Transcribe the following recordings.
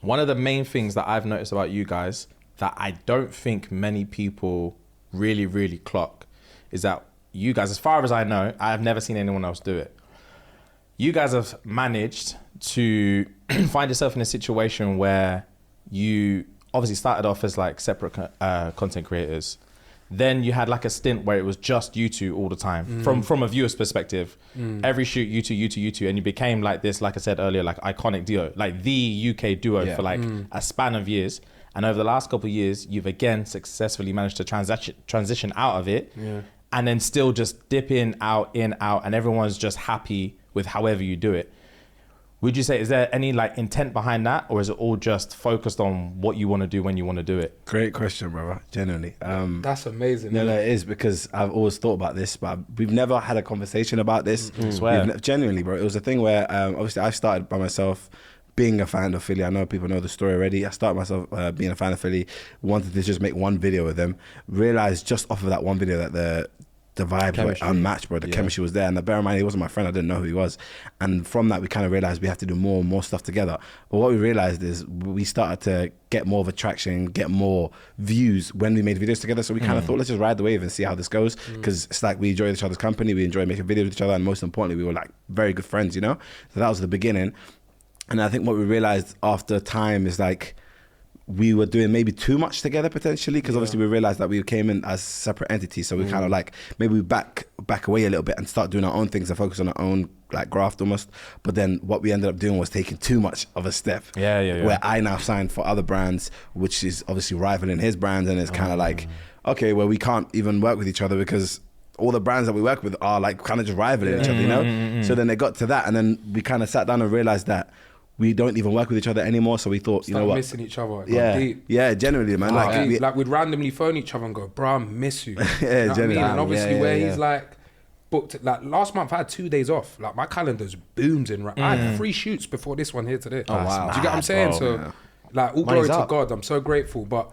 one of the main things that I've noticed about you guys that I don't think many people really, really clock is that you guys, as far as I know, I've never seen anyone else do it. You guys have managed to find yourself in a situation where you obviously started off as like separate content creators. Then you had like a stint where it was just you two all the time. From a viewer's perspective, every shoot, you two, and you became like this, like I said earlier, like iconic duo, like the UK duo for like a span of years. And over the last couple of years, you've again successfully managed to transition out of it, and then still just dip in, out, and everyone's just happy with however you do it. Would you say, is there any like intent behind that, or is it all just focused on what you want to do when you want to do it? Great question, brother. Genuinely. That's amazing. No, it is, because I've always thought about this, but we've never had a conversation about this. Genuinely, bro. It was a thing where obviously I started by myself being a fan of Philly. I know people know the story already. I started myself being a fan of Philly, wanted to just make one video with them, realized just off of that one video that the vibes were unmatched, bro. The chemistry was there. And bear in mind, he wasn't my friend. I didn't know who he was. And from that, we kind of realized we have to do more and more stuff together. But what we realized is we started to get more of attraction, get more views when we made videos together. So we kind of thought, let's just ride the wave and see how this goes. Because it's like we enjoy each other's company. We enjoy making videos with each other. And most importantly, we were like very good friends, you know? So that was the beginning. And I think what we realized after time is like, we were doing maybe too much together potentially, because obviously we realized that we came in as separate entities. So we kind of like, maybe we back away a little bit and start doing our own things and focus on our own like graft almost. But then what we ended up doing was taking too much of a step. Where I now signed for other brands, which is obviously rivaling his brands. And it's kind of like, okay, well, we can't even work with each other because all the brands that we work with are like kind of just rivaling each other, you know? So then it got to that, and then we kind of sat down and realized that we don't even work with each other anymore. So we thought, you know what? Missing each other. Yeah, generally, man. Like we'd randomly phone each other and go, bro, I miss you. Yeah, you know generally. I mean? And obviously he's like booked, like last month I had 2 days off. Like my calendar's boomed in. I had 3 shoots before this one here today. Oh, wow. Do you get what I'm saying? Like all glory to God, I'm so grateful. But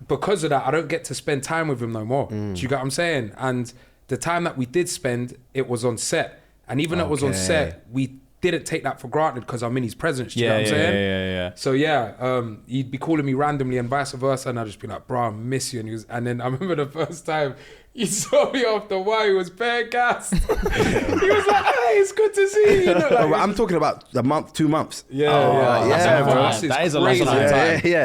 because of that, I don't get to spend time with him no more. Do you get what I'm saying? And the time that we did spend, it was on set. And even though it was on set, we didn't take that for granted because I'm in his presence. Do you know what I'm saying? So he'd be calling me randomly and vice versa, and I'd just be like, bro, I miss you. And then I remember the first time he saw me off the wire, he was bare gassed. He was like, hey, it's good to see you. Like, I'm talking about a month, 2 months. That is a long time. Yeah.